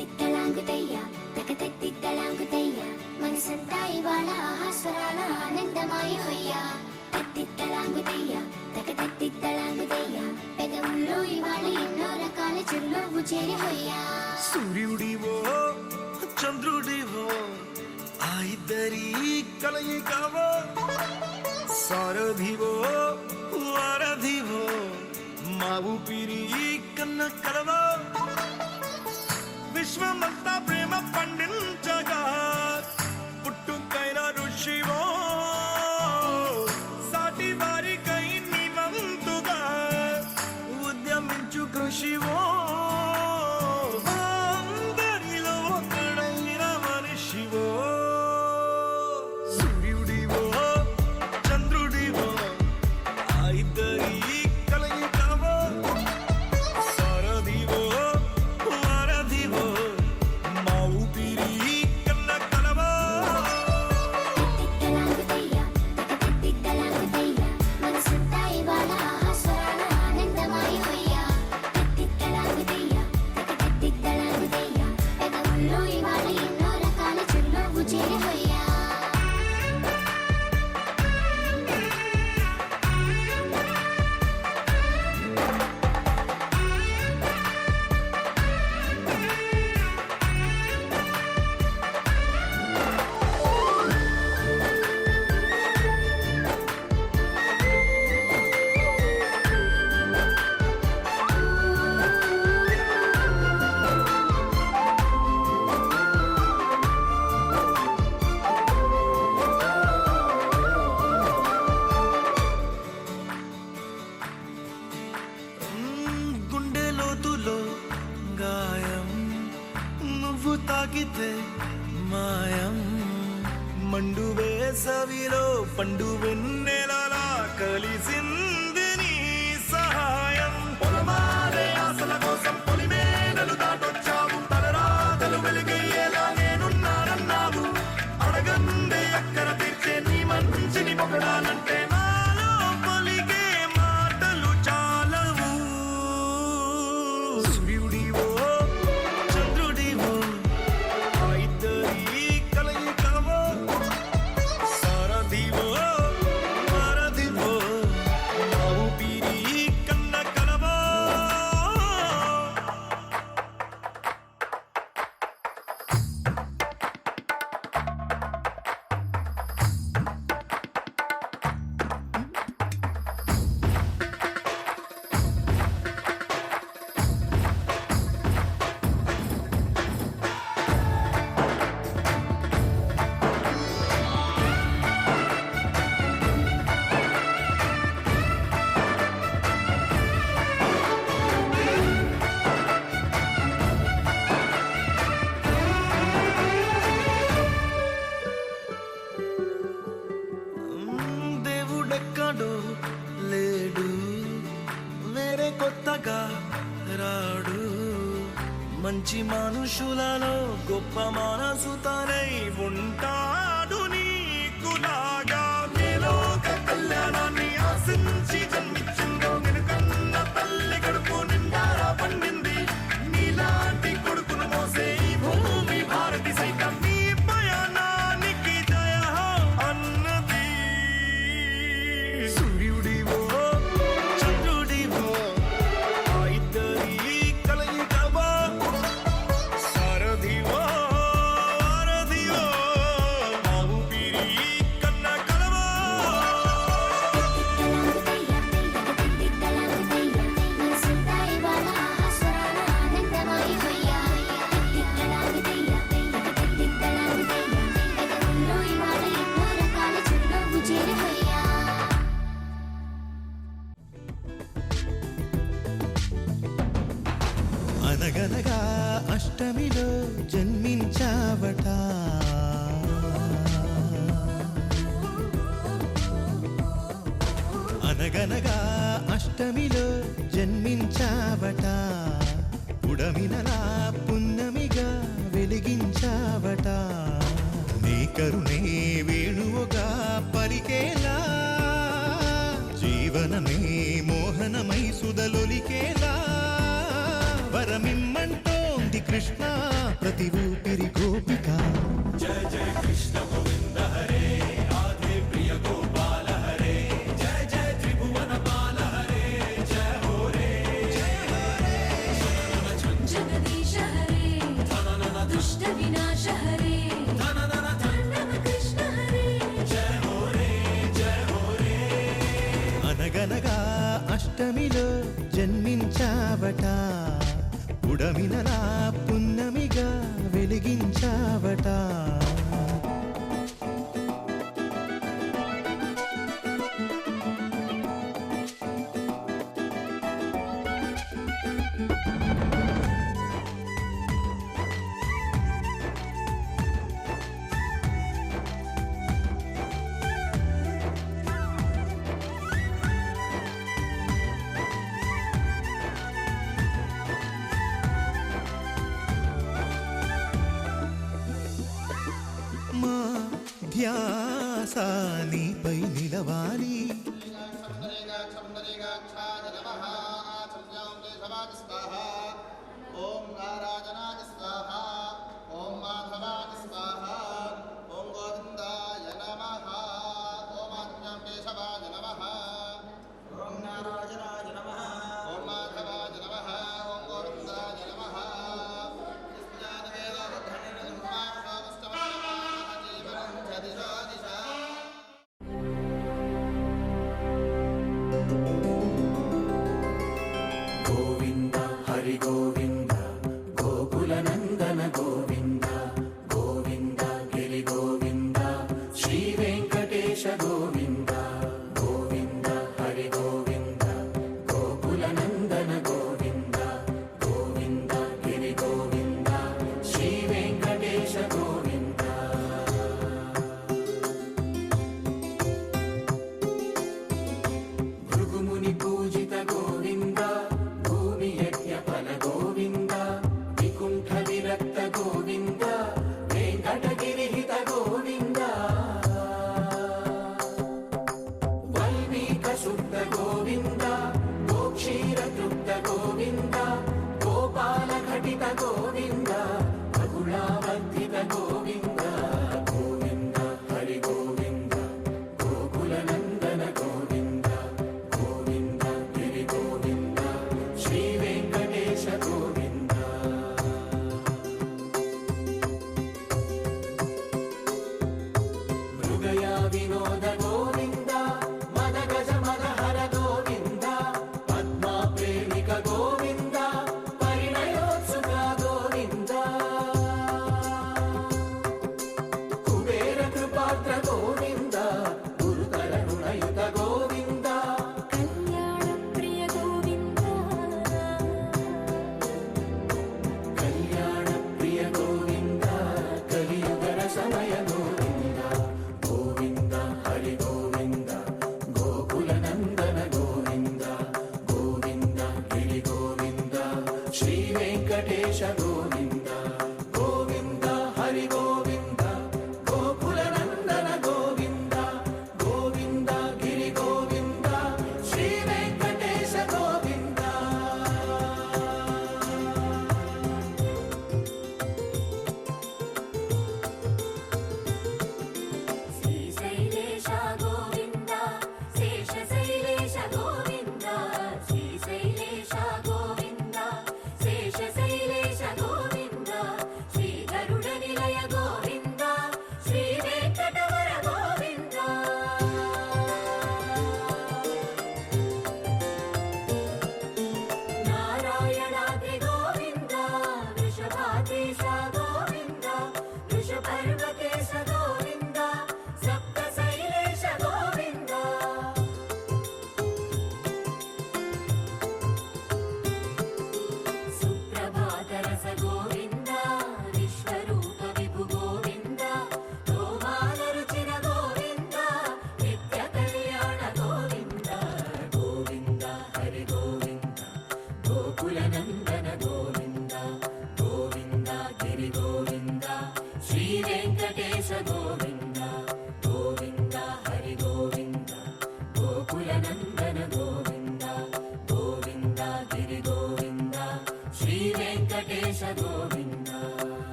తిత్తలాంగుతయ్యా తకతెత్తిత్తలాంగుతయ్యా మనసంతా ఇవాళ ఆహాస్వరాల ఆనందమాయ హొయ్యా తిత్తలాంగుతయ్యా తకతెత్తిత్తలాంగుతయ్యా పెదవుల్లో ఇవాళ ఎన్నో రకాల చిరునవ్వు చేరి హొయ్యా సూర్యుడివో చంద్రుడివో ఆ ఇద్దరి కలయికవో సారథివో వారధివో మా ఊపిరి కన్న కలవో విశ్వమంతా ప్రేమ పండించగా పుట్టుకైన ఋషివో సాటి వారికై నివంతుగా ఉద్యమించు కృషివో అందరిలో ఒకడైన మనిషివో సూర్యుడివో చంద్రుడివో ఆ ఇద్దరి కలయికవో సారథివో వారధివో మా ఊపిరి కన్న కలవో తిత్తలాంగుతయ్యా తకతెత్తిత్తలాంగుతయ్యా మనసంతా ఇవాళ ఆహాస్వరాల ఆనందమాయ హొయ్యా తిత్తలాంగుతయ్యా తకతెత్తిత్తలాంగుతయ్యా పెదవుల్లో ఇవాళ ఎన్నో రకాల చిరునవ్వు చేరి హొయ్యా గుండె లోతులో గాయం నువ్వు తాకితే మాయం మండు వేసవిలో పండు వెన్నెలలా కలిసింది నీ సహాయం పొలమారే ఆశల కోసం పొలిమేనలు దాటొచ్చావు తలరాతలు వెలుగయ్యేలా నేనున్నానన్నావు అడగందే అక్కర తీర్చే నీ మంచిని పొగడాలంటే నాలో పలికే మాటలు చాలవు సూర్యుడివో చంద్రుడివో ఆ ఇద్దరి కలయికవో సారథివో వారధివో మా ఊపిరి కన్న కలవో దేవుడెక్కడో లేడు వేరే కొత్తగా రాడు మంచి మనుషులలో గొప్ప మనసు తనై ఉంటాడు నీకులాగా లోక కళ్యాణాన్ని ఆశించి జన్మించిందో నిన్నుకన్న తల్లి కడుపు నిండారా పండింది నీలాంటి కొడుకును మోసే ఈ భూమి భారతి సైతం నీ పయనానికి జయ అన్నది సూర్యుడివో చంద్రుడివో ఆ ఇద్దరి కలయికవో సారథివో వారధివో మా ఊపిరి కన్న కలవో తిత్తలాంగుతయ్యా మనసంతా ఇవాళ ఆహాస్వరాల ఆనందమాయ హొయ్యా తిత్తలాంగుతయ్యా తిత్తలాంగుతయ్యా పెదవుల్లో ఇవాళ ఎన్నో రకాల చిరునవ్వు చేరి హొయ్యా అనగనగా అష్టమిలో జన్మించావట అనగనగా అష్టమిలో జన్మించావట ఉడమినలా పున్నమిగా వెలిగించావట నీ కరుణే వేణువుగా పలికేలా జీవనమే మోహనమై సుదలొలికేలా వరమిమ్మంటోంది కృష్ణ ప్రతి ఊపిరి గోపిక జయ జయ కృష్ణ గోవింద హరే రాధే ప్రియ గోపాల హరే జయ జయ త్రిభువన పాల హరే జయ హో రే జగదీశ హరే దుష్ట వినాశ హరే తాండవ కృష్ణ హరే అనగనగా అష్టమిలో జన్మించావట ఉడమినలా పున్నమిగా వెలిగించావట మా ధ్యాస నీపై నిలవాలి ఓం నారాయణాయ స్వాహ ఓం మాధవాయ స్వాహ ఓం గోవిందాయ నమః ఓం ఆజ్ఞాం కేశవాయ నమః ఓం నారాయణాయ నమః ఓం మాధవాయ నమః ఓం గోవిందాయ నమః గోవింద హరి గోవింద గోకుల నందన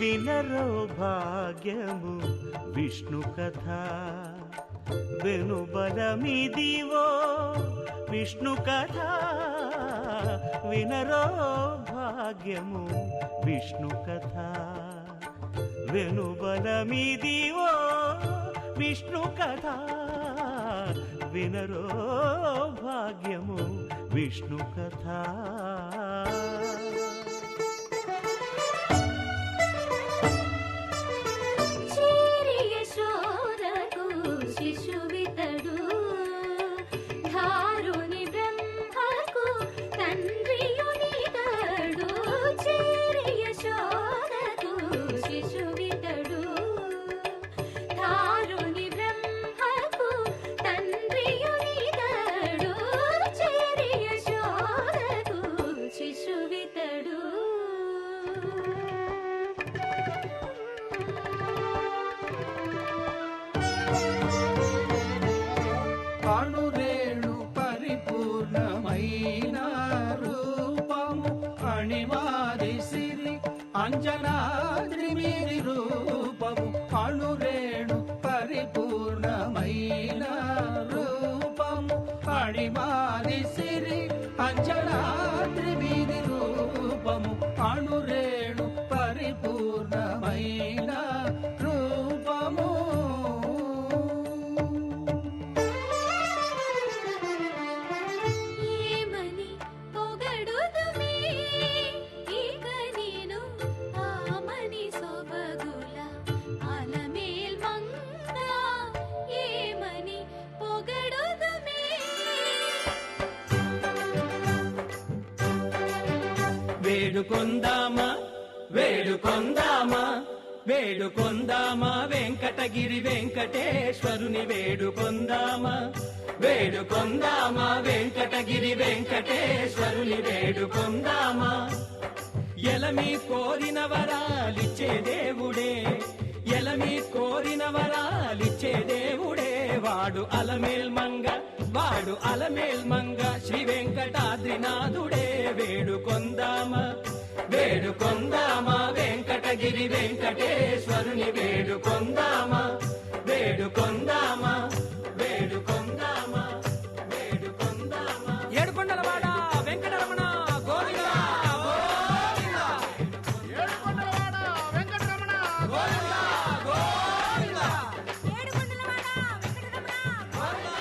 వినరో భాగ్యము విష్ణు కథ వెనుబలమిదివో విష్ణు కథ వినరో భాగ్యము విష్ణు కథ వెనుబలమిదివో విష్ణు కథ వినరో భాగ్యము విష్ణు కథ శిశువితడు ధారుని బ్రహ్మకు తండ్రియునితడు చేరి యశోదకు శిశువితడు ధారుని బ్రహ్మకు తండ్రియునితడు చేరి యశోదకు శిశువితడు అణురేణు పరిపూర్ణమైన రూపము అణిమాది సిరి అంజనాద్రిమిరి రూపము అణురేణు పరిపూర్ణమైన రూపము అణిమాది సిరి అంజనాద్రిమిరి రూపము అణురేణు పరిపూర్ణమైన రూపము వేడుకొందామా వేడుకొందామా వేడుకొందామా వెంకటగిరి వెంకటేశ్వరుని వేడుకొందామా వేడుకొందామా వెంకటగిరి వెంకటేశ్వరుని వేడుకొందామా ఎలమి కోరిన వరాలిచ్చే దేవుడే ఎలమి కోరిన వరాలిచ్చే దేవుడే వాడు అలమేల్ మంగ శ్రీ వెంకటాద్రినాథుడే వేడుకొందామా వేడుకొందామా వెంకటగిరి వెంకటేశ్వరుని వేడుకొందామా వేడుకొందామా వేడుకొందామా వేడుకొందామా ఏడుకొండలవాడ వెంకటరమణ గోవిందా గోవిందా ఏడుకొండలవాడ వెంకటరమణ గోవిందా గోవిందా ఏడుకొండలవాడ వెంకటరమణ గోవిందా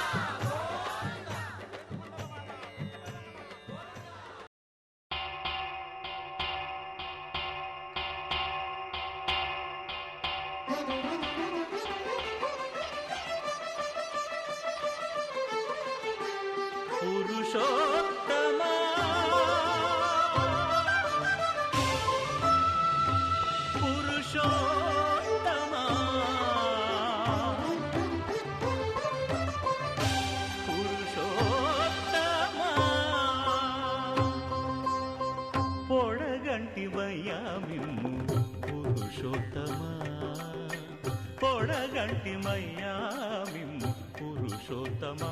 పురుషోత్తమా పురుషోత్తమా పురుషోత్తమా పొడగంటివయ్యా మిమ్ము పురుషోత్తమా పొడగంటిమయ్యా మిమ్ము పురుషోత్తమా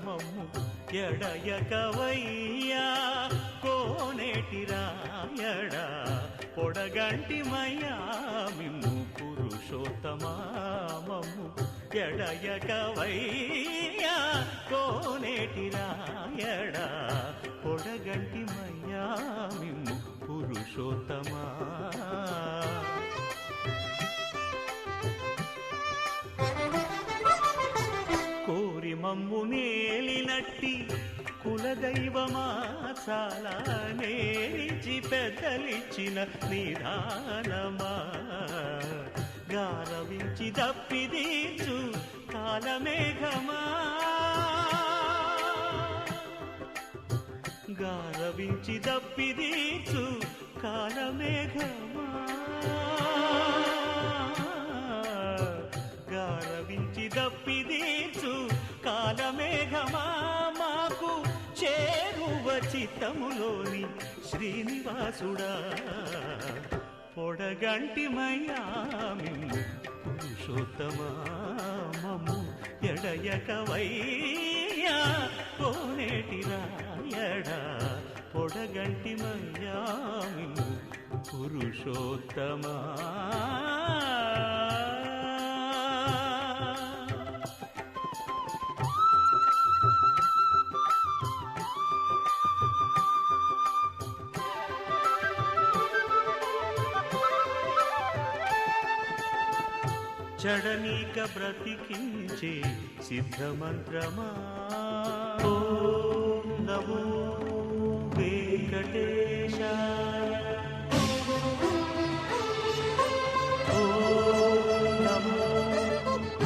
మమ్ము ఎడయకవయ్యా కోనేటి రాయడా పొడగంటిమయ్యా మిమ్ము పురుషోత్తమా మమ్ము ఎడయకవయ్యా కోనేటి రాయడా పొడగంటిమయ్యా మిమ్ము పురుషోత్తమా కోరి మమ్ము నేలినట్టి కులదైవమా చాలా నేరిచి పెద్దలిచ్చిన నిదానమా గారవించి దప్పిదీచు కాలమేఘమా గారవించి దప్పిదీచు కాలమేఘమా గారవించి దప్పిదీచు కాలమేఘమా మాకు చేరువ చిత్తములోని శ్రీనివాసుడా పొడగంటిమయ్యా మిమ్ము పురుషోత్తమా మమ్ము ఎడ ఎడయకవయ్యా కోనేటి రాయడా పొడగంటి మయ్యామి పురుషోత్తమా. చడనీక బ్రతికించే సిద్ధమంత్రమా. ఓం నమో వెంకటేశాయ. ఓం నమో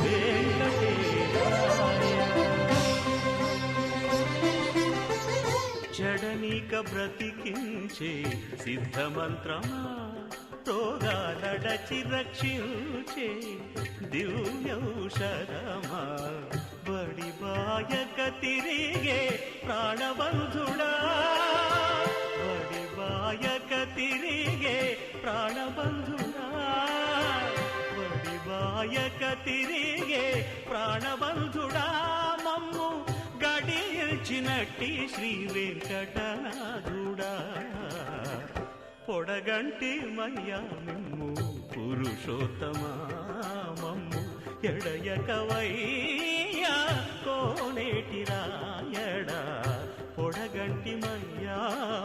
వెంకటేశాయ. చడనీక బ్రతికించే సిద్ధమంత్రమా. రోగాలడచి రక్షించే దివ్యౌషధమా. బడిబాయక తిరిగే ప్రాణబంధుడా. బడిబాయక తిరిగే ప్రాణబంధుడా. బడిబాయక తిరిగే ప్రాణబంధుడా. మమ్ము గడిచినట్టి శ్రీ వెంకటనాథుడా. పొడగంటి మయ్యా మిమ్ము పురుషోత్తమా. మమ్ము ఎడయకవయ్యా కోనేటి రాయడా పొడగంటి మయ్యా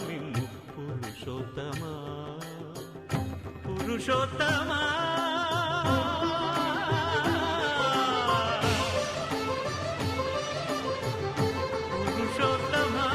మిమ్ము పురుషోత్తమా. పురుషోత్తమా. పురుషోత్తమా.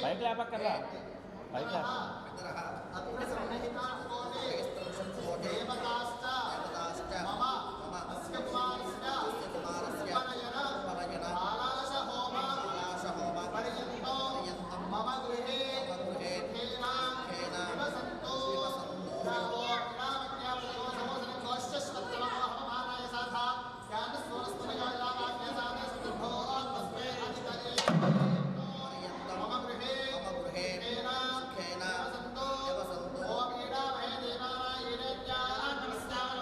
పైకి లేపక్కర్లా పైకి లేప దేవతాశ్చ మమ అస్య కుమారస్య मम गृहे सुखेन वसन्तु ॐ ईडामहे देवानां ईडेभ्यः नमस्कार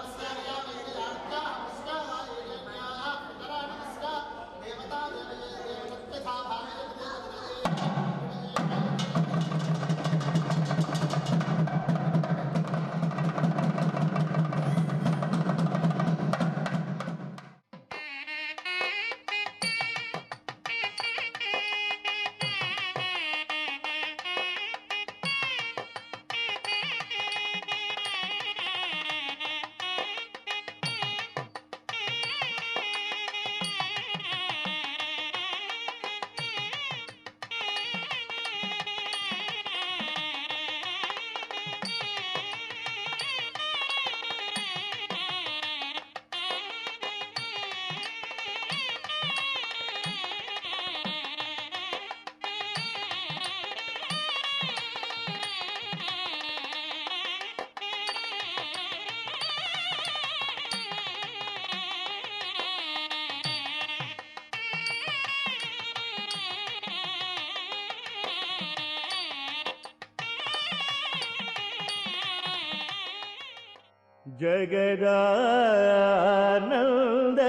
देवता देवशक्तिथा भावे जगदानंद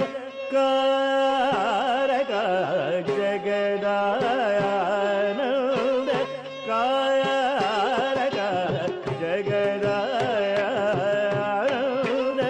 कारक जगदानंद कारक जगदानंद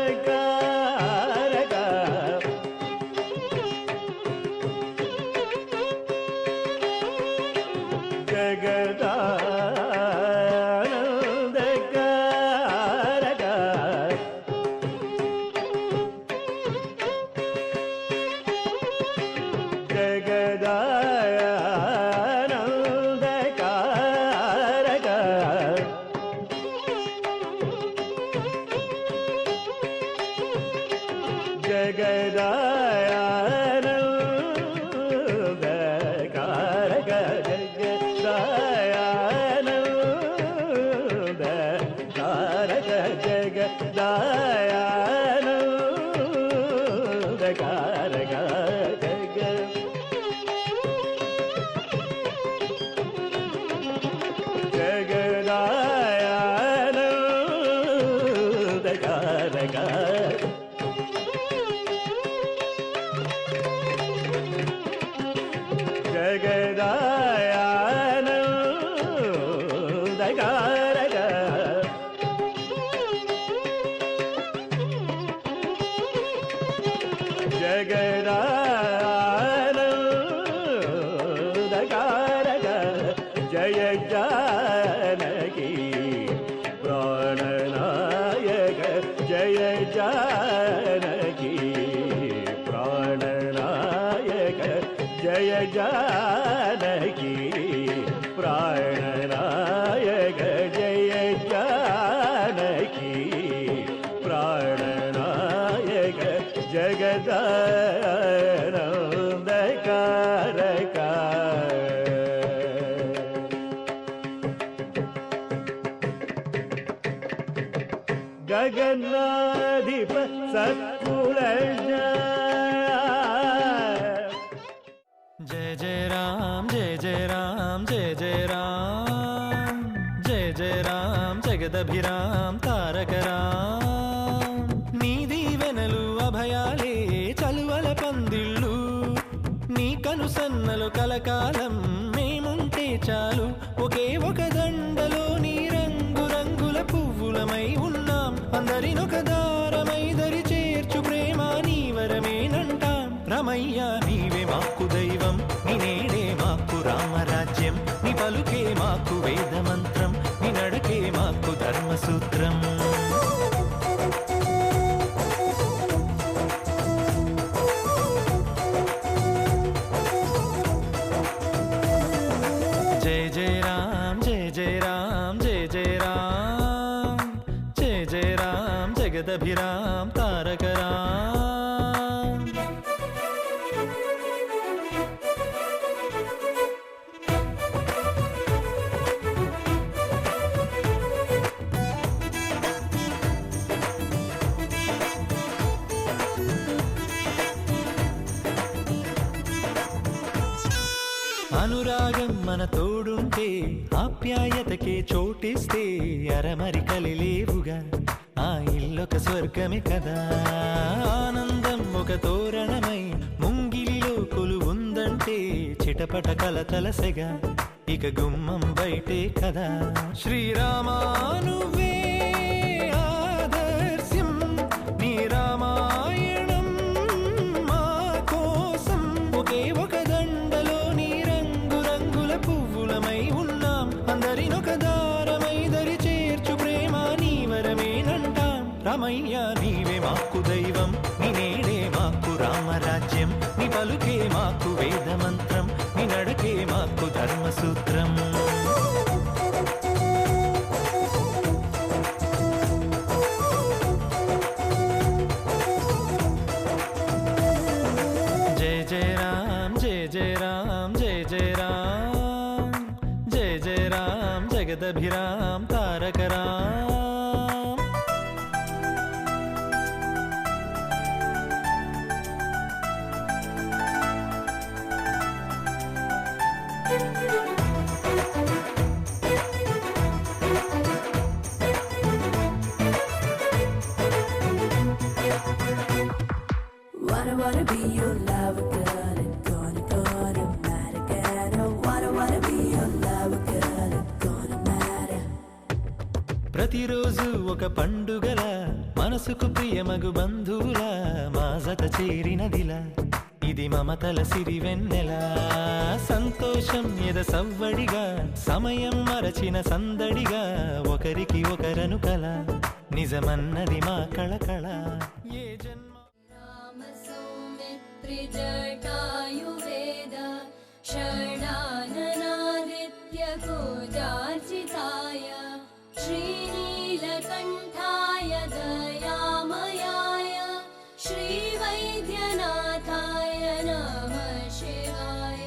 कारक जगदानंद कारक जय जानकी प्राणनायक जय जानकी प्राणनायक जय जानकी प्राणनायक जय जानकी प्राणनायक जगदानंदकारक गगनाधिप सत्कुलज जय जय राम जय जय राम जय जय राम जय जय राम जगदभिराम तारक राम నీ దీవెనలు అభయాలే చలువల పందిళ్ళు నీ కనుసన్నలు కలకాలం మేముంటే చాలు ఒకే ఒక దండలో నీ రంగు రంగుల పువ్వులమై ఉన్నాం అందరినొక దారమై దరి చేర్చు ప్రేమ నీ వరమేనంటాం రమయ్య నీవే మాకు దైవం నీ నేడే మాకు రామరాజ్యం నీ పలుకే మాకు వేదమంత్రం నీ నడకే మాకు ధర్మసూత్రం जय जय राम जय जय राम जय जय राम जय जय राम जगदभिराम तारक राम అనురాగం మన తోడుంటే ఆప్యాయతకే చోటిస్తే అరమరికలి లేవుగా ఆ ఇల్లొక స్వర్గమే కదా. ఆనందం ఒక తోరణమై ముంగిలిలో కొలువుందంటే చిటపట కలతలసెగా ఇక గుమ్మం బయటే కదా. శ్రీరామా నువ్వే ఆదర్శం, నీ రామాయణం మా కోసం. ఒకే ఒక దండలో నీ రంగురంగుల పువ్వులమై ఉన్నాం, అందరినొక దారమై దరి చేర్చు ప్రేమ నీ వరమేనంటాం. రామయ్య నీవే మాకు దైవం, నీ నేడే మాకు రామరాజ్యం, నీ పలుకే మాకు వేదమంత్రం, నీ నడకే మాకు ధర్మసూత్రం. జయ జయ రామ్ జయ జయ రామ్ జయ జయ రామ్ జయ జయ రామ్ జగదభిరామ్ తారక Ram. Wanna be your lover, girl, and gonna matter, girl. Wanna be your lover, girl, and gonna matter. ప్రతిరోజు ఒక పండుగల మనసుకు ప్రియమగు బంధువుల మా జత చేరినదిలా ఇది మమతల సిరివెన్నెల. సంతోషం ఎద సవ్వడిగా సమయం మరచిన సందడిగా ఒకరికి ఒకరను కల నిజమన్నది మా కళకళ. ఏ జన్మ राम सौमित्रि जटायुवेद षडाननादित्य कोजार्चिताय श्रीनीलकण्ठाय दयामयाय श्रीवैद्यनाथाय नमः शिवाय.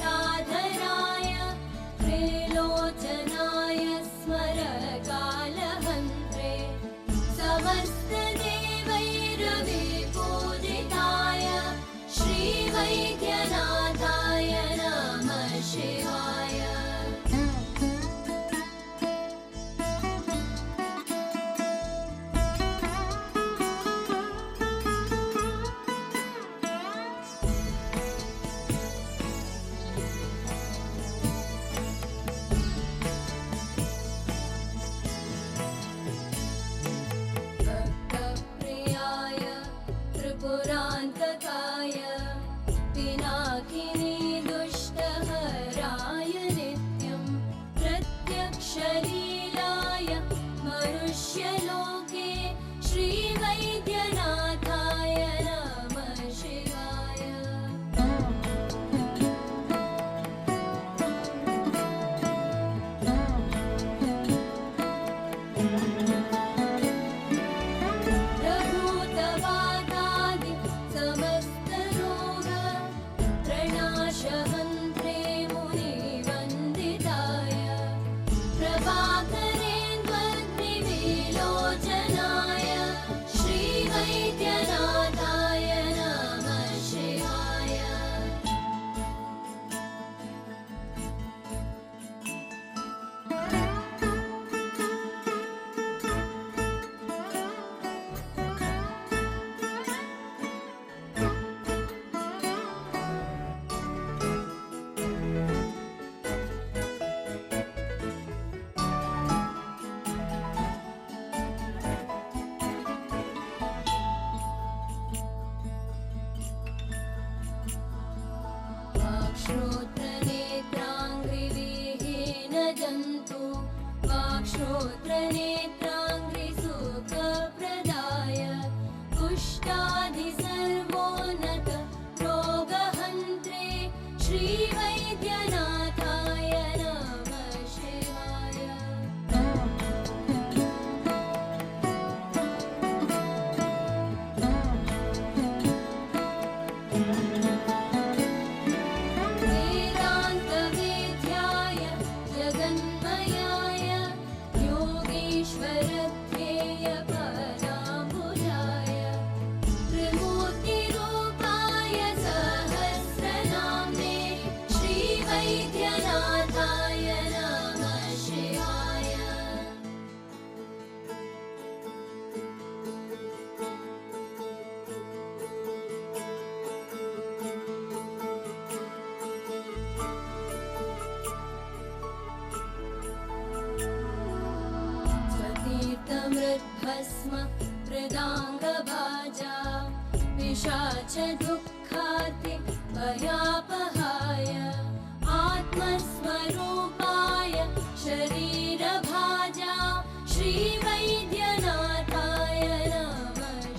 गङ्गाप्रवाहेन्दुजटाधराय त्रिलोचनाय स्मरकालहन्त्रे समस्तदेवैरविपूजिताय श्रीवैद्यनाथाय नमः शिवाय. भक्तप्रियाय त्रिपुरान्तकाय पिनाकिनी दुष्टहराय नित्यं प्रत्यक्षलीलाय मनुष्यलोके श्रीवैद्यनाथाय नमः शिवाय. प्रभूतवादादि समस्तरोग प्रणाशहन्त्रे मुनिवन्दिताय प्रभाकरेन्द्वर्निविलोचनाय श्रीवैद्यनाथाय नमः शिवाय. वाक्श्रोत्रनेत्राङ्घ्रिविहीन जन्तु वाक्श्रोत्रनेत्राङ्घ्रिसुखप्रदाय पुष्टादिसर्वोन्नत रोगहन्त्रे श्रीवैद्यनाथाय नमः शिवाय. वेदान्तवेद्याय नाथाय नमः शिवाय। स्वतीर्थमृद्भस्म मृदाङ्गभाजा पिशाच दुःखाति भयापहाय आत्मस्वरूपाय शरीरभाजा श्रीवैद्यनाथाय नमः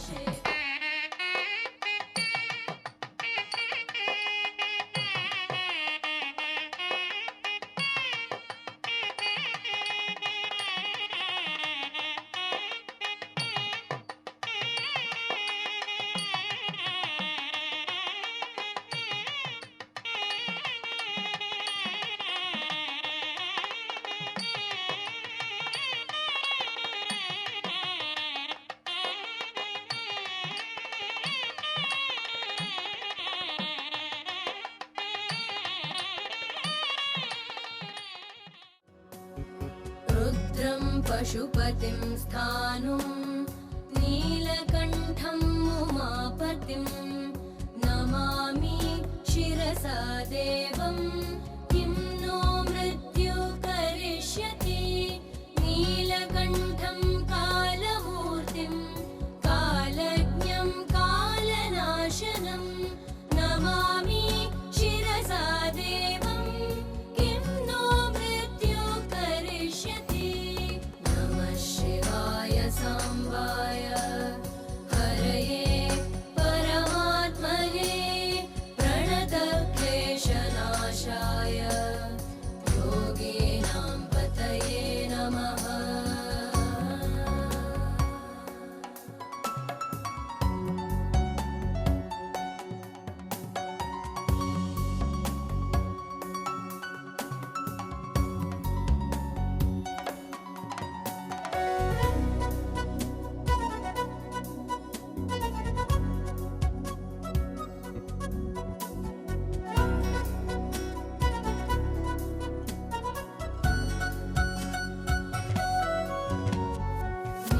रुद्रं पशुपतिं स्थाणुं नीलकण्ठं उमापतिं नमामि शिरसा देवं किं नो मृत्यु करिष्यति नीलकण्ठं कालमूर्तिं कालज्ञं कालनाशनं नमामि शिरसा देवं किं नो मृत्यु करिष्यति नमः शिवाय सांबाय हरये परमात्मने प्रणतक्लेशनाशाय योगिनां पतये नमः।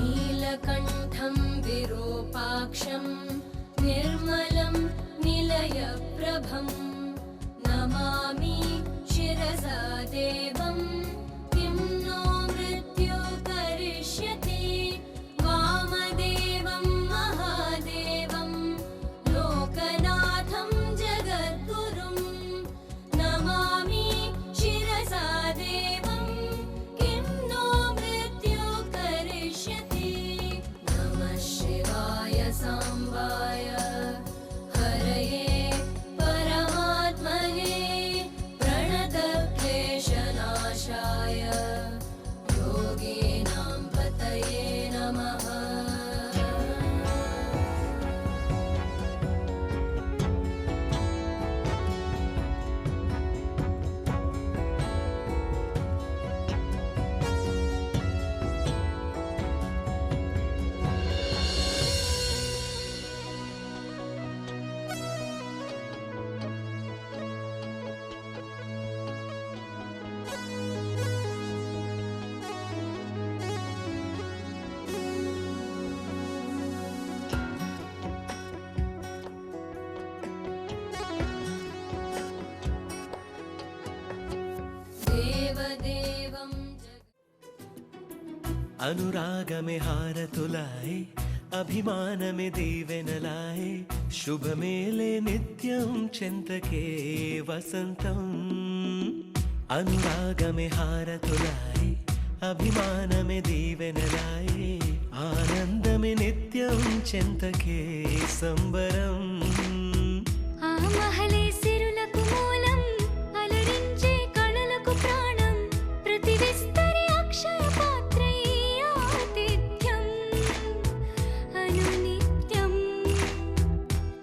नीलकण्ठं विरूपाक्षं निर्मलं निलयप्रभं नमामि शिरसा देवं किं नो मृत्यु करिष्यति वामदेवं महादेवं लोकनाथं जगद्गुरुं नमामि शिरसा देवं किं नो मृत्यु करिष्यति नमः शिवाय सांबाय हरये परमात्मने प्रणतक्लेशनाशाय योगिनां पतये नमः। देवदेवं अनुरागमे हारतुलाए अभिमानमे दीवेनलाए शुभ मेले नित्यं चिन्तके वसन्तम् अनुरागमे हारतुलाए अभिमानमे दीवेनलाए आनन्दमे नित्यं चिन्तके संबरम् ఆ మహలే సిరులకు మూలం అలరించే కళలకు ప్రాణం ప్రతి విస్తరి అక్షయ పాత్రై ఆతిథ్యం అనునిత్యం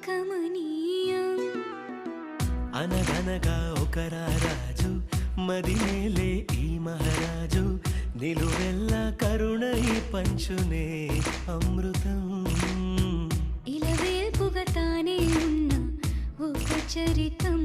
కమనీయం అనగనగా ఒక రాజు మదిమేలే ఈ మహారాజు నిలువెల్ల కరుణై పంచునే అమృతం ఇలవేల్పుగా తానే ఉన్న ఒక చరితం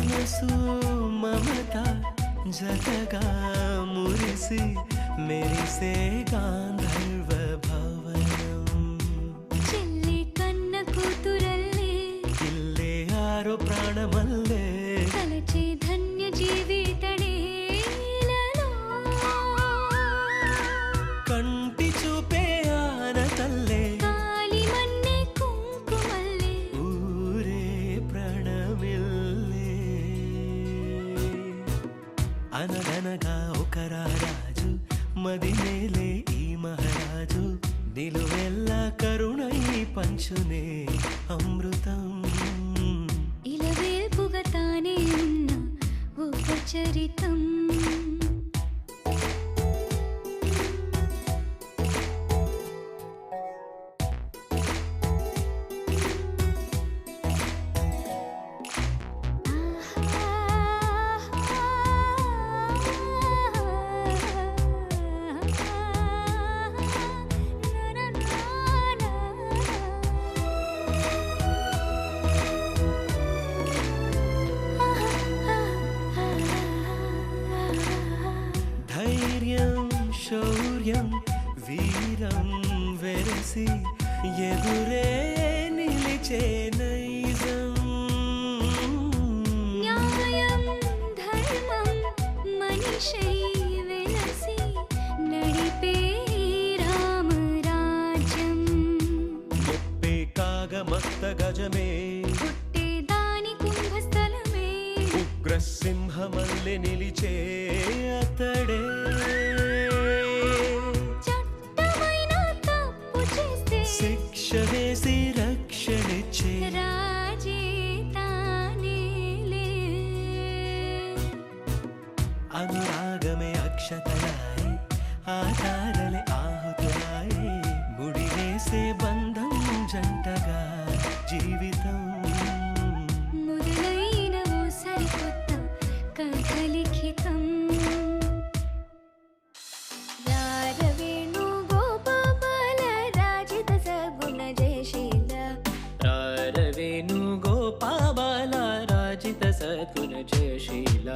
మనసు మమత జతగా మురిసి మెరిసే గాంధర్వ భవనం చెల్లి కన్న కూతురల్లే ఇల్లే ఆరో ప్రాణమల్లే తలచి ధన్య జీవితడేలలో కంటి చూపే ఆనతల్లే కాలి మన్నే కుంకుమల్లే ఊరే ప్రణమిల్లే అనగనగా ఒక రాజు మదినేలే ఈ మహారాజు నిలువెల్ల కరుణై పంచునే అమృతం ఇలవేల్పుగా తానే ఉన్న ఒక చరితం ధైర్యం శౌర్యం వీరం వెరసి ఎదురే నిలిచే నైజం న్యాయం ధర్మం మనిషై వెలసి నడిపే రామరాజ్యం చెప్పే కాగమస్త గజమే పుట్టే దాని కుంభస్థలమే ఉగ్రసింహమల్లె నిలిచే అతడే చట్టమైన తప్పు చేస్తే శిక్ష వేసి రక్షణిచ్చే రాజే తానేలే అనురాగమే అక్షతలాయి ఆధారలే ఆహుతులాయి ముడివేసే బంధం జంటగా జీవితం మొదలైన ఓ సరికొత్త కథ లిఖితం రారవేణు గోపాల రాజిత సగుణ జయశీల రారవేణు గోపాబాల రాజిత సద్గుణ జయశీల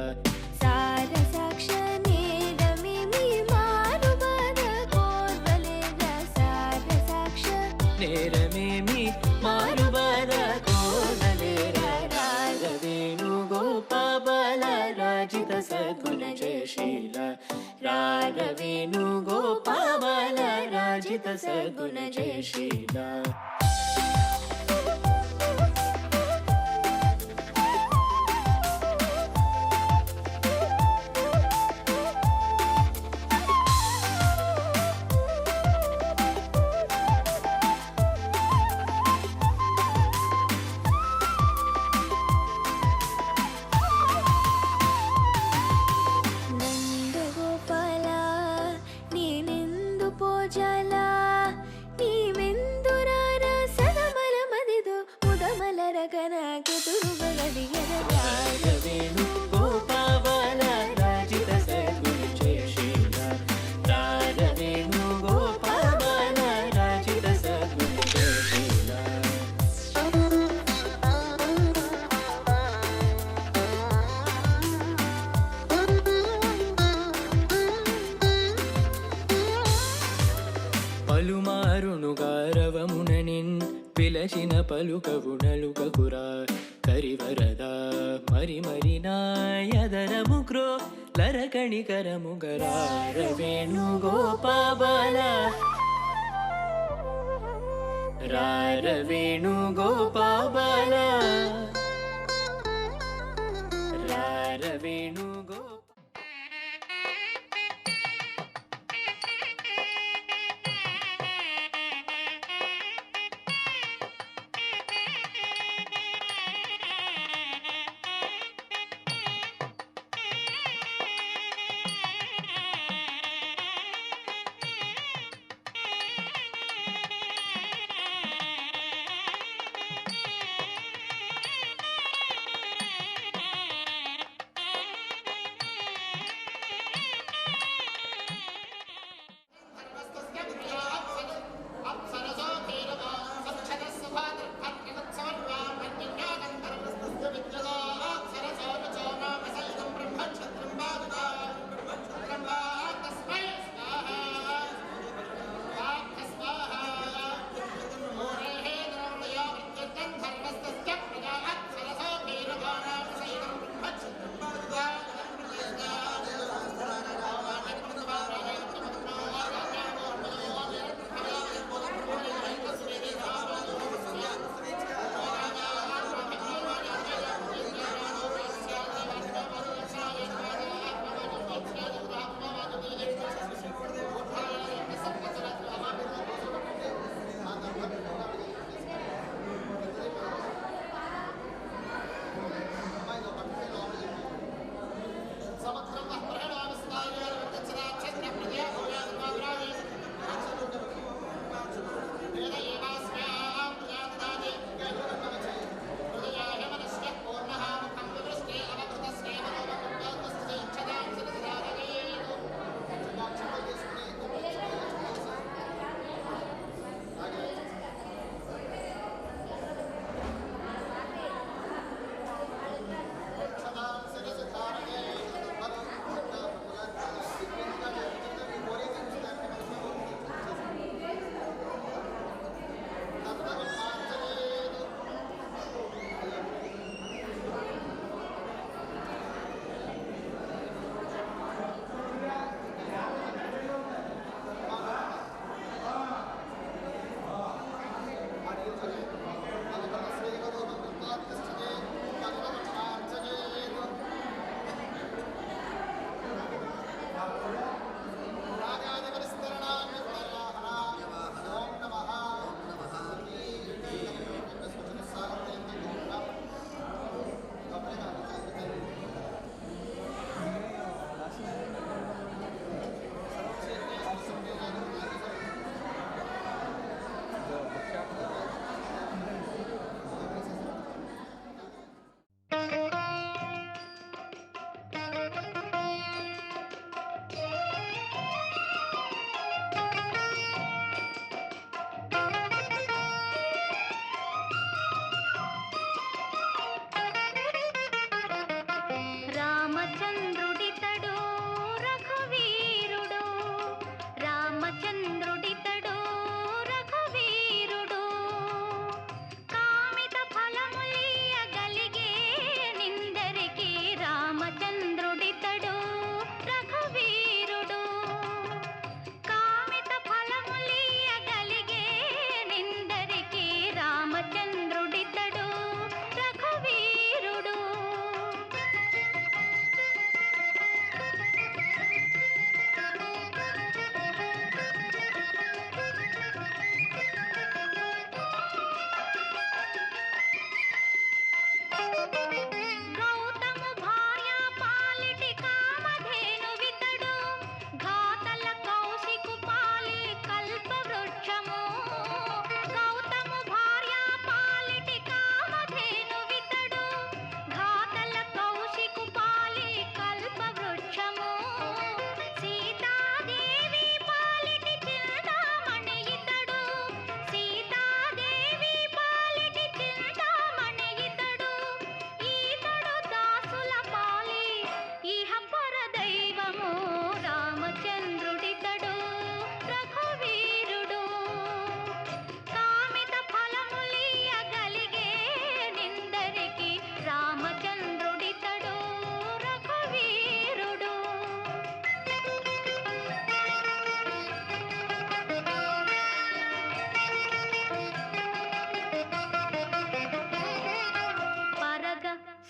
సార సాక్ష నేరమేమి మారుబద కోర్వలేద సార సాక్ష నేరమేమి మారుబార కోనలేర రారవేణు గోపాబాల రాజిత సద్గుణ జయశీల రారవేణు గోపాబాల రాజిత సద్గుణ జయశీల నందగోపాల నేనెందు పోజాల నీవెందురార సదమల మదిదో ముదమల రగనాకెదురుగలిగెద రారవేణు గోపాబాల రాజిత సద్గుణ జయశీల రారవేణు గోపాబాల రాజిత సద్గుణ జయశీల పలుమారును గారవముననిన్ పిలచిన పలుకవు నలుకకురా కరివరద మరి మరి నాయదరము క్రో లరకణికరము గరారవేణు గోపాబాల రారవేణు గోపాబాల రారవేణు గో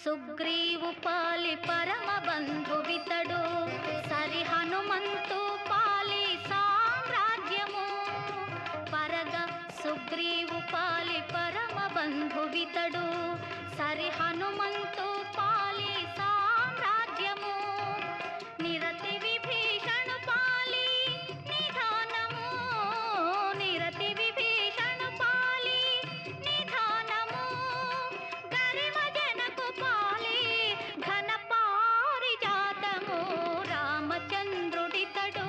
సుగ్రీవు పాలి పరమ బంధువితడు సరి హనుమంతు పాలి సామ్రాజ్యము పరగ సుగ్రీవు పాలి పరమ బంధువితడు సరి హనుమంతు పాలి సామ్రాజ్యము నిరతి విభీషణు పాలి నిధానము నిరతి విభీషణు పాలి నిధానము గరిమ జనకు పాలి ఘన పారిజాతము రామచంద్రుడితడు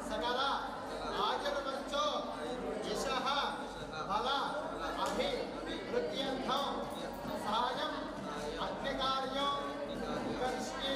సకల ఆజనవంచో యశః బల అభి వృత్యంతం సహాయం అగ్నికార్యం కరిష్యే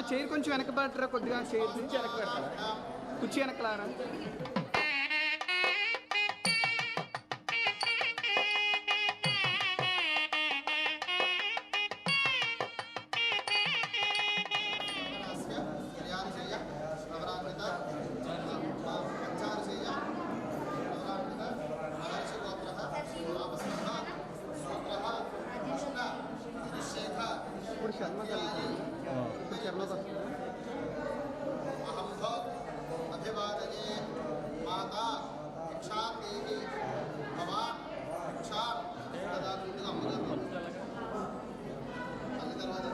చైర్ కొంచెం వెనక పట్టరా, కొద్దిగా చైర్ నుంచి వెనక పెట్టాలా, కుర్చీ వెనకలారా. ఇప్పుడు శర్మ ఇప్పుడు శర్మకు వస్తుంది. అహంభో అభివాదయే మాతా భిక్షాదేవి భవాన్ భిక్షా దదాతు. ముందుగా అమ్మగారు మళ్ళీ తర్వాత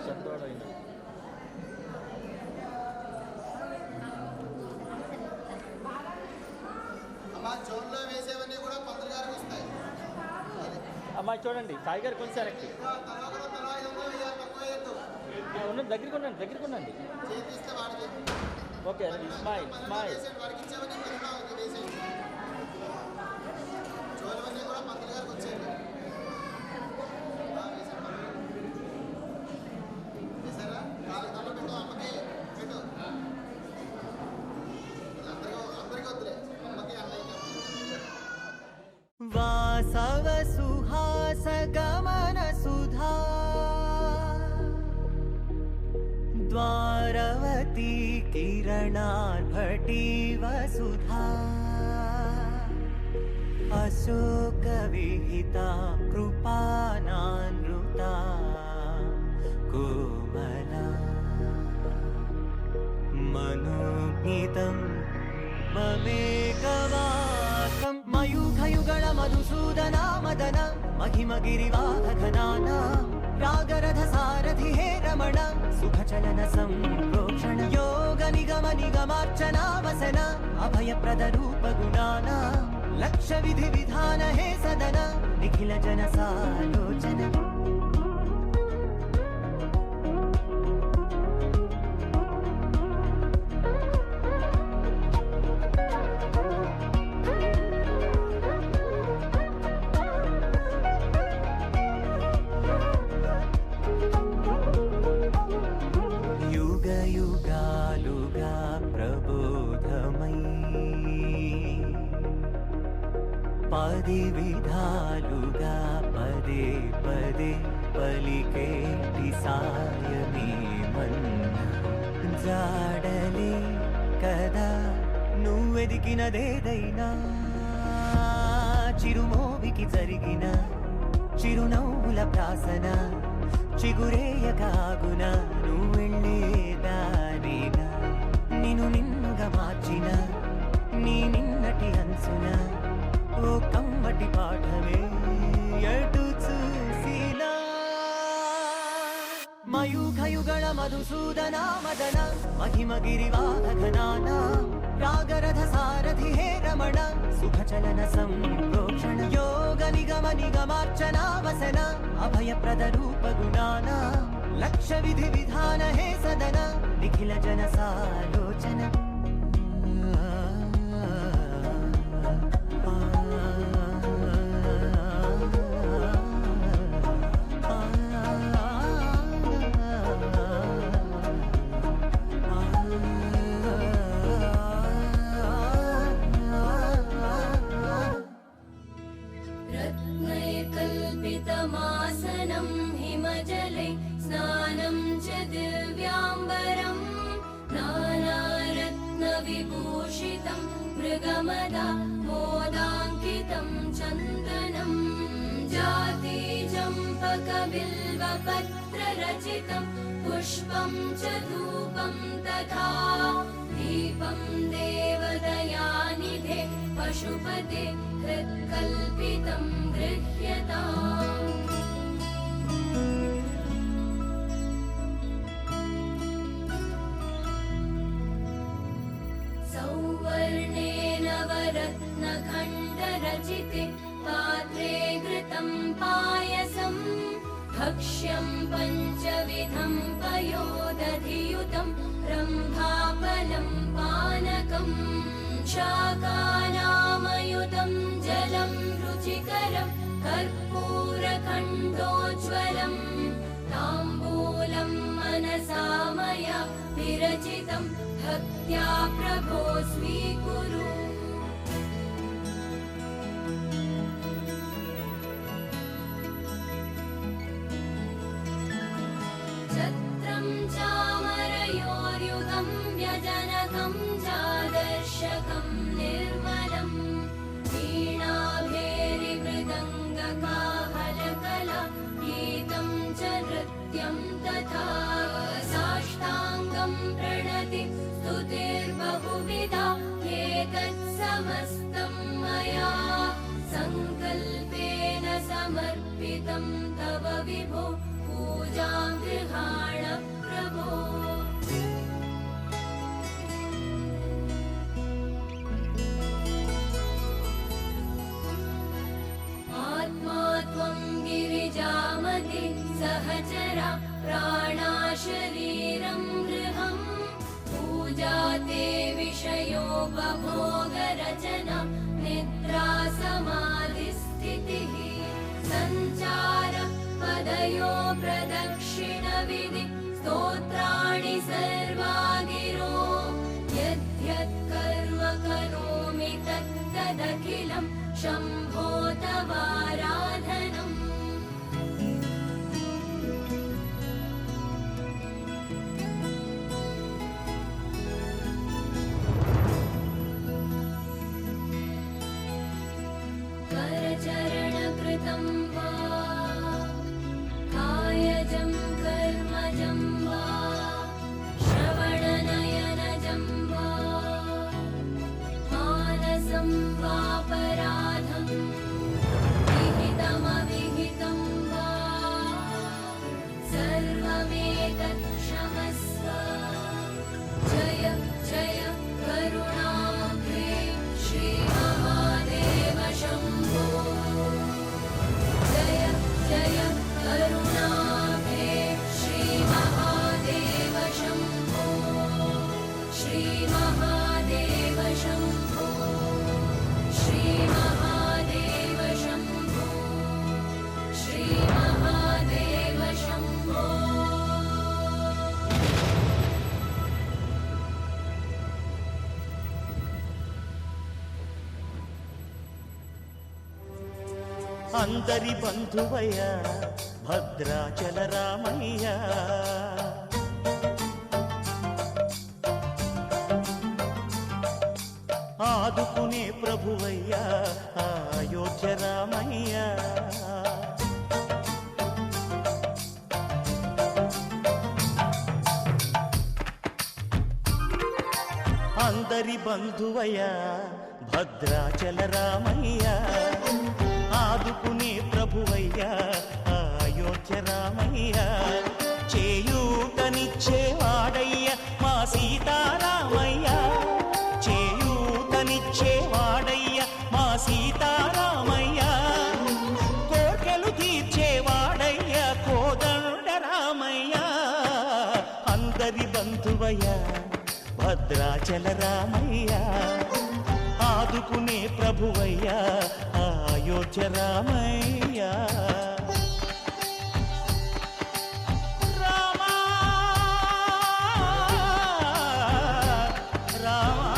అమ్మ జోన్లో వేసేవన్నీ కూడా పంతులు గారికి వస్తాయి. అమ్మాయి చూడండి, సాయి గారు కొంచెం వెనక్కి తలా 500 వేయాలి, తక్కువ వేయద్దు. ఉండండి, దగ్గరికి ఉండండి. చేతిస్తే వాడికి ఓకే, స్మైల్. వాడికి ఇచ్చేవన్నీ మళ్ళీ వేసేయండి. జోన్లవన్నీ కూడా పంతులు గారికి వచ్చేయండి. వేసారా? కాళ్ళకి దండం పెట్టు, అమ్మకి పెట్టు. అందరికీ వద్దులే, అమ్మకి అన్నయ్యకి. వాసవ సుహాస గమన సుధా ద్వారవతీ కిరణార్భటి వసుధా అశోక విహిత కృపానానృతా కోమలా మనోజ్ఞితం మమేకవాకం మయూఖయుగళ మధుసూదనా మదన మహిమగిరివాహఘనానా రాగరథ సారథి హే రమణ సుఖచలన సంప్రోక్షణ యోగ నిగమ నిగమార్చనా వసన అభయప్రద రూప గుణానా లక్ష్య విధి విధాన హే సదన నిఖిల జన సాలోచన యుగాలుగా ప్రబోధమై పది విధాలుగా పదే పదే పలికేటి సాయమే మన్న జాడలే కదా నువ్వెదికినదేదైనా చిరుమోవికి జరిగిన చిరునవ్వుల ప్రాసన చిగురేయకాగున నువ్వెళ్ళేదానేనా నిన్నుగా మార్చిన నీ నిన్నటి అంచున ఓ కమ్మటి పాఠమే ఎటు చూసినా మయూఖయుగళ మధుసూదనా మదన మహిమగిరివాహఘనానా రాగరథ సారథి హే రమణ సుఖచలన సంప్రోక్షణ యోగ నిగమ నిగమార్చనా వసన అభయప్రద రూప గుణానా లక్ష్య విధి విధాన హే సదన నిఖిల జన సాలోచన रत्नैकल्पितमासनं हिमजले स्नानं च दिव्याम्बरं नानारत्नविभूषितं मृगमदा मोदाङ्कितं चन्दनं जातिचम्पकबिल्वपत्ररचितं पुष्पं च धूपं तथा दीपं देवदयानिधे पशुपते हृत्कल्पितं गृह्यताम् सौवर्णेन वरत्नखण्डरचिते पात्रे घृतं पायसं भक्ष्यं पञ्चविधं पयोदधियुतं रम्भाफलं पानकम् शाकानामयुतं जलं रुचिकरं कर्पूरखण्डोज्ज्वलं ताम्बूलं मनसा मया विरचितं भक्त्या प्रभो स्वीकुरु छत्रं चामरयोर्युगं व्यजनकं चादर्शकं निर्मलं वीणाभेरिमृदङ्गकाहलकला गीतं च नृत्यं तथा समस्तं मया सङ्कल्पेन समर्पितं तव विभो पूजां गृहाण प्रभो आत्मा त्वं गिरिजामति सहचरा प्राणा शरीरं गृहम् पूजा ते विषयोपभोगरचना निद्रा समाधिस्थितिः सञ्चार पदयो प्रदक्षिणविधि स्तोत्राणि सर्वा गिरो यद्यत् कर्म करोमि तत्तदखिलं शम्भो तवाराधनम् करचरणकृतं वा कायजं कर्मजं वा श्रवणनयनजं वा मानसं वापराधं विहितमविहितं वा सर्वमेतत् क्षमस्व जय जय करुणाब्धे श्रीमहादेव शम्भो जय जय करुणाब्धे श्रीमहादेव शम्भो श्रीमहादेव शम्भो श्रीमहादेव शम्भो श्रीमहादेव शम्भो అందరి బంధువయ్య భద్రాచల రామయ్య ఆదుకునే ప్రభువయ్య అయోధ్య రామయ్య అందరి బంధువయ్య భద్రాచల రామయ్య ఆదుకునే ప్రభువయ్య అయోధ్య రామయ్య చేయూతనిచ్చేవాడయ్య మా సీతారామయ్య చేయూతనిచ్చేవాడయ్య మా సీతారామయ్య కోర్కెలు తీర్చేవాడయ్య కోదండ రామయ్య అందరి బంధువయ్య భద్రాచల రామయ్య ఆదుకునే ప్రభువయ్య అయోధ్య రామయ్య రామా రామా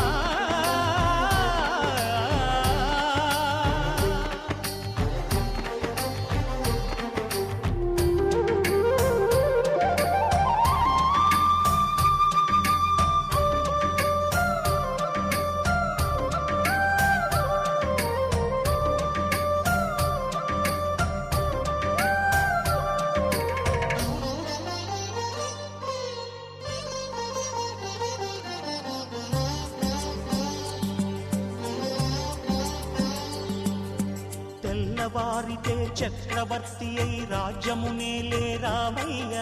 తెల్లవారితే చక్రవర్తి అయి రాజ్యమునేలే రామయ్య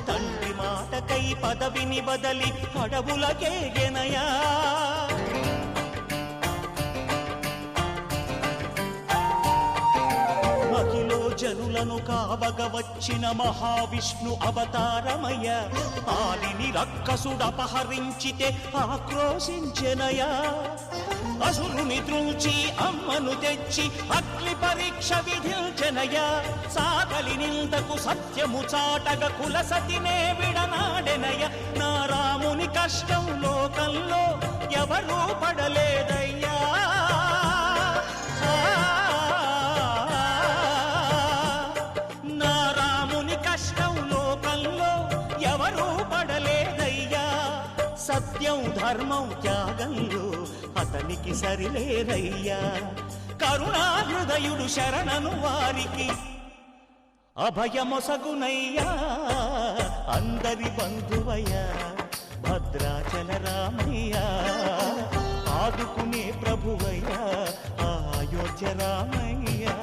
తండ్రి మాటకై పదవిని బదలి అడవులకేగెనయా మహిలో జనులను కావగ వచ్చిన మహావిష్ణు అవతారమయ్య ఆలిని రక్కసుడపహరించితే ఆక్రోశించెనయా అసురుని ద్రుంచి అమ్మను తెచ్చి అగ్ని పరీక్ష విధించెనయ సాగలి నిందకు సత్యము చాటగ కుల సతినే విడనాడెనయ నా రాముని కష్టం లోకంలో ఎవరూ పడలేదయ్యా నా రాముని కష్టం లోకంలో ఎవరూ పడలేదయ్యా సత్యం ధర్మం త్యాగంలో అతనికి సరిలేరయ్యా కరుణాహృదయుడు శరణను వారికి అభయమొసగునయ్యా అందరి బంధువయ్య భద్రాచల రామయ్య ఆదుకునే ప్రభువయ్యా అయోధ్య రామయ్యా.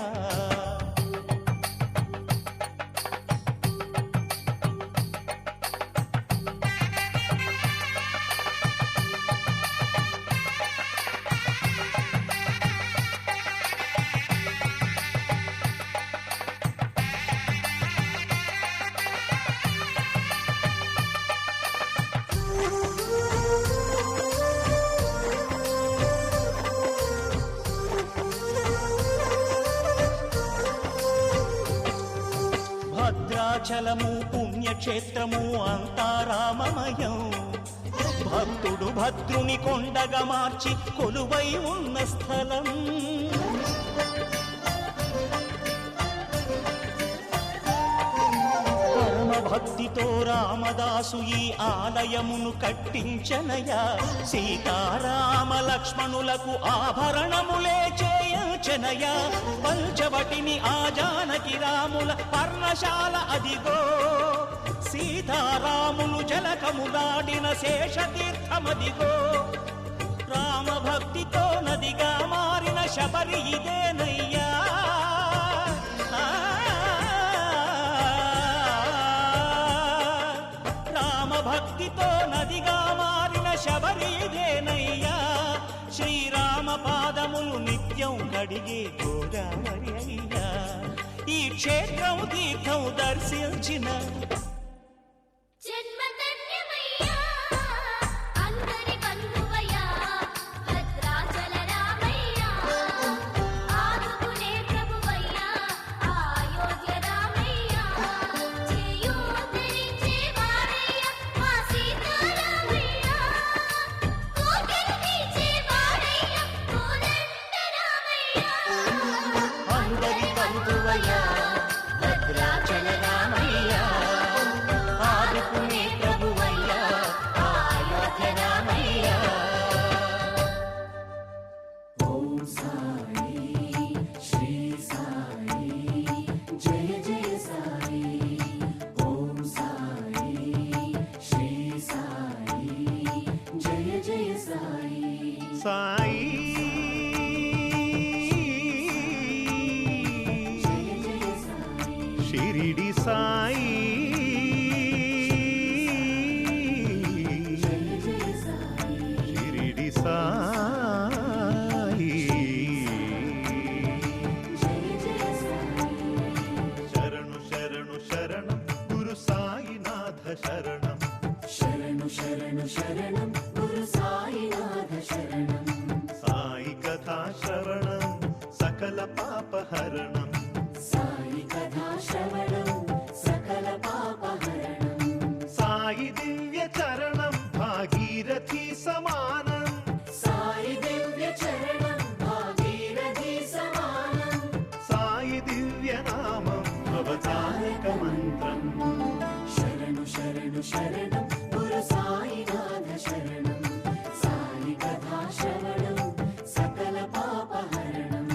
భద్రాచలము పుణ్యక్షేత్రము అంతా రామమయం. భక్తుడు భద్రుని కొండగా మార్చి కొలువై ఉన్న స్థలం. పరమ భక్తితో రామదాసు ఈ ఆలయమును కట్టించనయా. సీతారామ లక్ష్మణులకు ఆభరణములే చేయించనయా. పంచవటిని ఆ జానకి రాముల పర్ణశాల అదిగో. సీతారాములు జలకములాడిన శేషతీర్థమదిగో. రామభక్తితో నదిగా మారిన శబరి ఇదేనయ్యా. రామభక్తితో నదిగా మారిన శబరి ఇదేనయ్యా. శ్రీరామ పాదములు నిత్యం కడిగే గోదావరి అయ్యా. ఈ క్షేత్రం తీర్థం దర్శించిన సాయి షిరిడి సాయి షిరిడి సాయి శరణు శరణు శరణం గురు సాయినాథ శరణం. శరణు శరణు శరణం గురు సాయినాథ శరణం. సాయి కథా శ్రవణం సకల పాపహరణం. సాయి కథా శ్రవణం సకల పాపహరణం. సాయి దివ్య చరణం భాగీరథి సమానం. సాయి దివ్య చరణం భాగీరథి సమానం. సాయి దివ్య నామం అవతారక మంత్రం. శరణు శరణు శరణం గురు సాయినాథ శరణం. సాయి కథా శ్రవణం సకల పాపహరణం.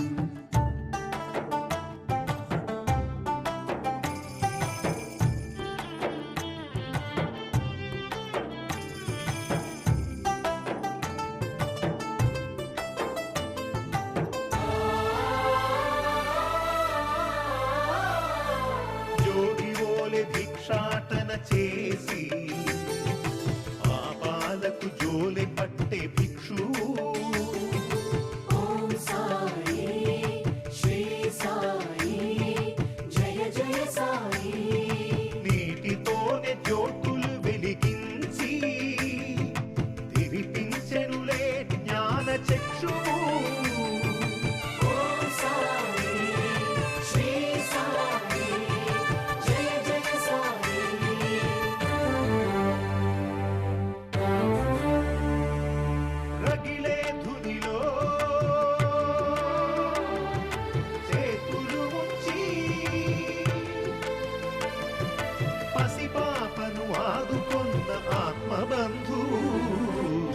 జోగి ఓలె భిక్షాటన చేసి పాపాలకు జోలె పట్టే భిక్షు. ఓం సాయి శ్రీ సాయి జయ జయ సాయి. నీటితోనే జ్యోతులు వెలిగించి తిరిపించెనులే జ్ఞాన చక్షువు. ఓం సాయి శ్రీ సాయి జయ జయ సాయి. రగిలే ధునిలో చేతులు ఉంచి పసిపాపను ఆదుకొన్న ఆత్మబంధు.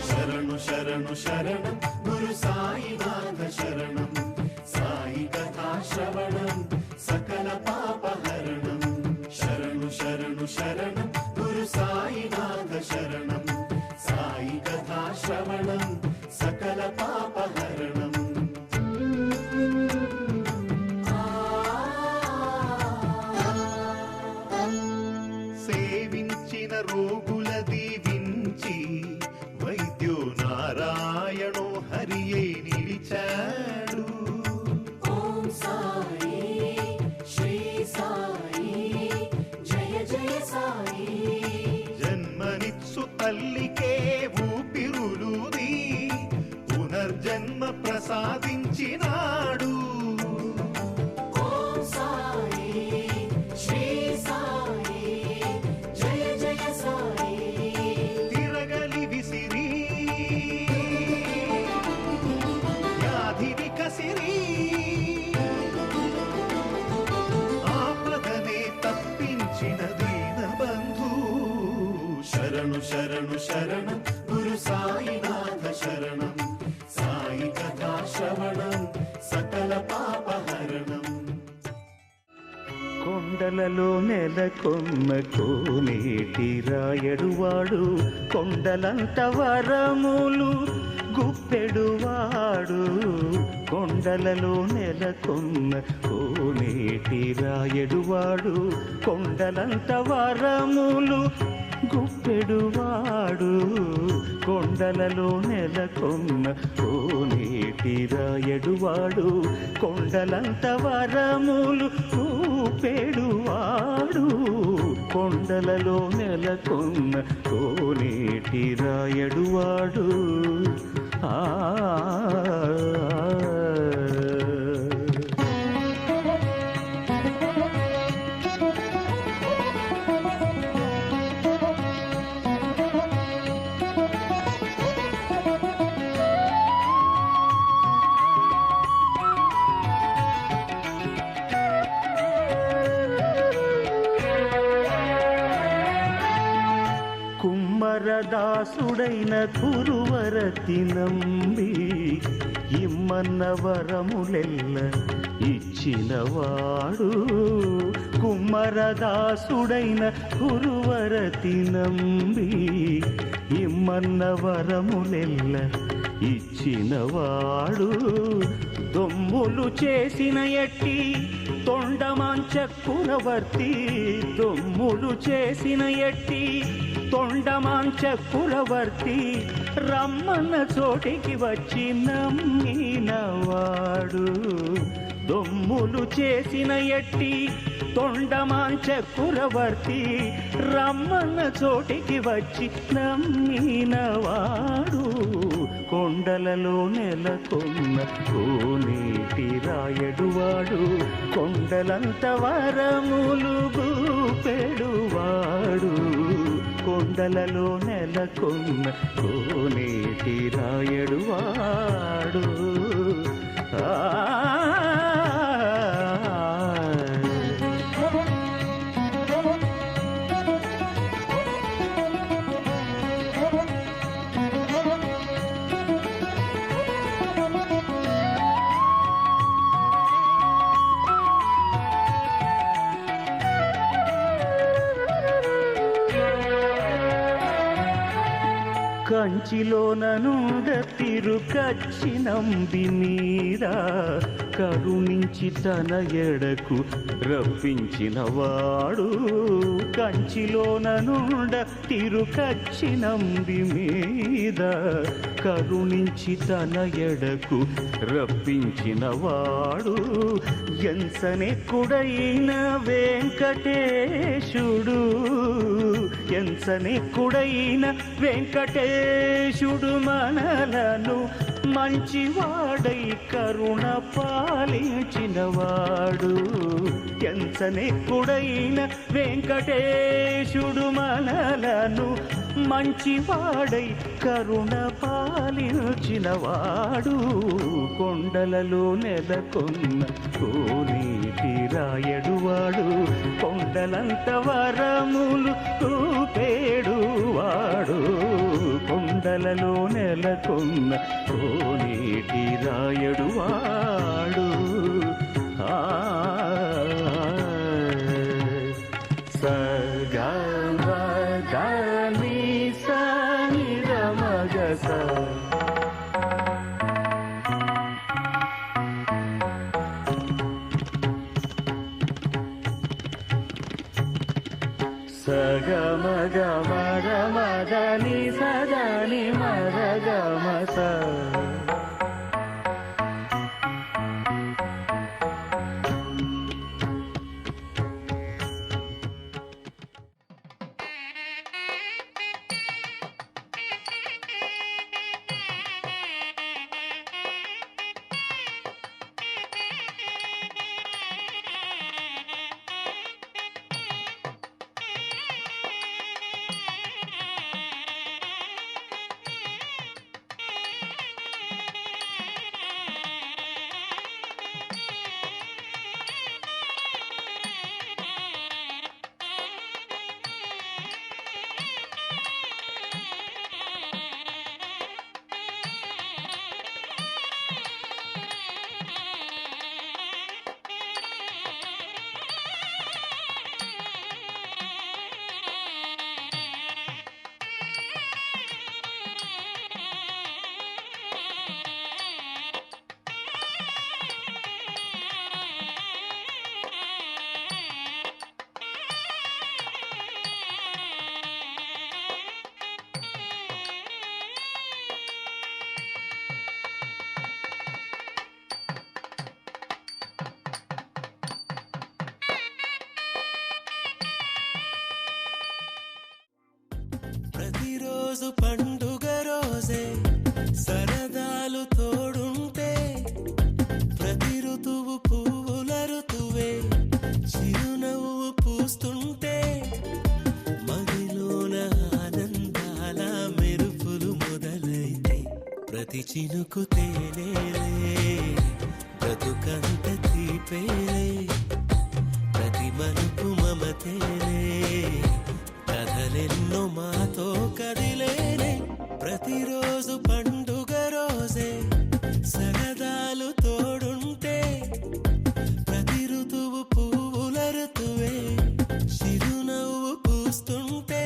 శరణు శరణు శరణం గురు సాయినాథ శరణం. సాయి కథా శ్రవణం సకల పాపహరణం. శరణు శరణు శరణం గురు సాయినాథ శరణం. సాయి కథా శ్రవణం సకల వచ్చిన రోగుల దీవించి వైద్యో నారాయణో హరియే నిలిచాడు. ఓం సాయి శ్రీ సాయి జయ జయ సాయి. జన్మనిత్సు తల్లికే ఊపిరులుది పునర్జన్మ ప్రసాదించినాడు. ఓం సాయి శ్రీ సాయి జయ జయ సాయి. తిరగలి విసిరి వ్యాధిని కసిరి ఆపదనే తప్పించిన దీనబంధు. శరణు శరణు శరణం గురు సాయినాథ శరణం. సాయి కథా శ్రవణం సకల పాపహరణం. కొండలలో నెలకొన్న కోనేటి రాయడువాడు కొండలంత వరములు గుప్పెడువాడు. కొండలలో నెలకొన్న కోనేటి రాయడువాడు కొండలంత వరములు గుప్పెడువాడు. కొండలలో నెలకొన్న కోనేటి రాయడువాడు కొండలంత వరములు గుప్పెడువాడు. కొండలలో నెలకొన్న కోనేటి రాయడువాడు. ఆ కుమ్మరదాసుడైన కురువరతి నంబి ఇమ్మన్న వరములెల్ల ఇచ్చినవాడు. కుమ్మరదాసుడైన కురువరతి నంబి ఇమ్మన్న వరములెల్ల ఇచ్చినవాడు. దొమ్ములు చేసిన ఎట్టి తొండమాంచ కురవర్తి. దొమ్ములు చేసిన ఎట్టి తొండమాంచ కురవర్తి రమ్మన్న చోటికి వచ్చి నమ్మినవాడు. దొమ్ములు చేసిన ఎట్టి తొండమాంచ కురవర్తి రమ్మన్న చోటికి వచ్చి నమ్మినవాడు. కొండలలో నెలకొన్న కోనేటి రాయడువాడు కొండలంత వరములు గుప్పెడువాడు. కొండలలో నెలకొన్న కోనేటి రాయడువాడు. కంచిలోన నుండ తిరుకచ్చి నంబి మీద కరుణించి తన ఎడకు రప్పించినవాడు. కంచిలోన నుండ తిరుకచ్చి నంబి మీద కరుణించి తన ఎడకు రప్పించినవాడు. ఎంచనెక్కుడైన వెంకటేశుడు. ఎంచనెక్కుడైన వెంకటేశుడు మనలను మంచివాడై కరుణ పాలించినవాడు. ఎంచనెక్కుడైన వెంకటేశుడు మనలను మంచివాడై కరుణ పాలించినవాడు. కొండలలో నెలకొన్న కోనేటి రాయడువాడు కొండలంత వరములు చూపేడువాడు. కొండలలో నెలకొన్న కోనేటి రాయడువాడు. సగమగని సనిరమగస సగమగ మద మదని సదని మద గమస. ప్రతిరోజు పండుగ రోజే సరదాలు తోడుంటే ప్రతి ఋతువు పువ్వుల ఋతువే చిరునవ్వు పూస్తుంటే మదిలోన ఆనందాల మెరుపులు మొదలైతే ప్రతి చినుకు తేనేలే బ్రతుకంత తీపేలే ప్రతి మలుపు మమతేలే కథలెన్నో మాతో కదిలేనే ప్రతిరోజు పండుగ రోజే సరదాలు తోడుంటే ప్రతి ఋతువు పువ్వుల ఋతువే చిరునవ్వు పూస్తుంటే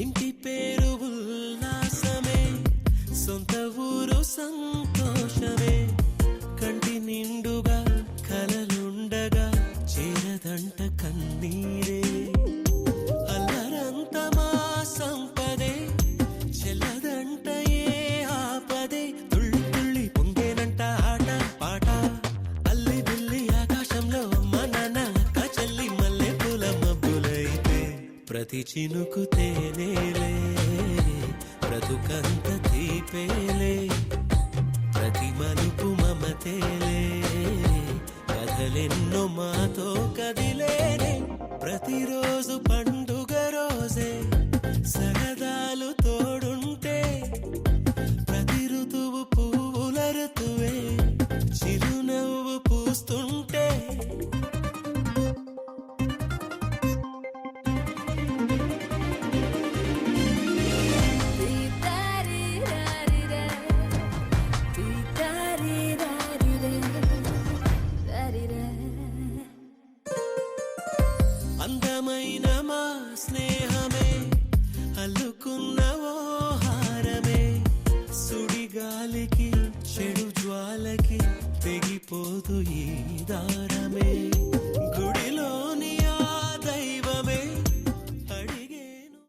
ఇంటి పేరు ఉల్లాసమే సొంత ఊరు సంతోషమే కంటి నిండుగా కలలుండగా చేరదంట కన్నీరే అల్లరంత మా సంపదే చెల్లదంట ఏ ఆపదే తుళ్ళి తుళ్ళి పొంగేనంట ఆట పాట అల్లి బిల్లి ఆకాశంలో అమ్మ నాన్న అక్క చెల్లి మల్లె పూల మబ్బులైతే ప్రతి చినుకు తేనేలే బ్రతుకంత తీపేలే ప్రతి మలుపు మమతేలే కథలెన్నో మాతో కదిలేనే ప్రతిరోజు పండుగ రోజే సరదాలు తోడుంటే ప్రతి ఋతువు పువ్వుల ఋతువే చిరునవ్వు పూస్తుంటే అందమైన మా స్నేహమే అల్లుకున్న ఓ హారమే సుడిగాలికి చెడు జ్వాలకి తెగిపోదు ఈ దారమే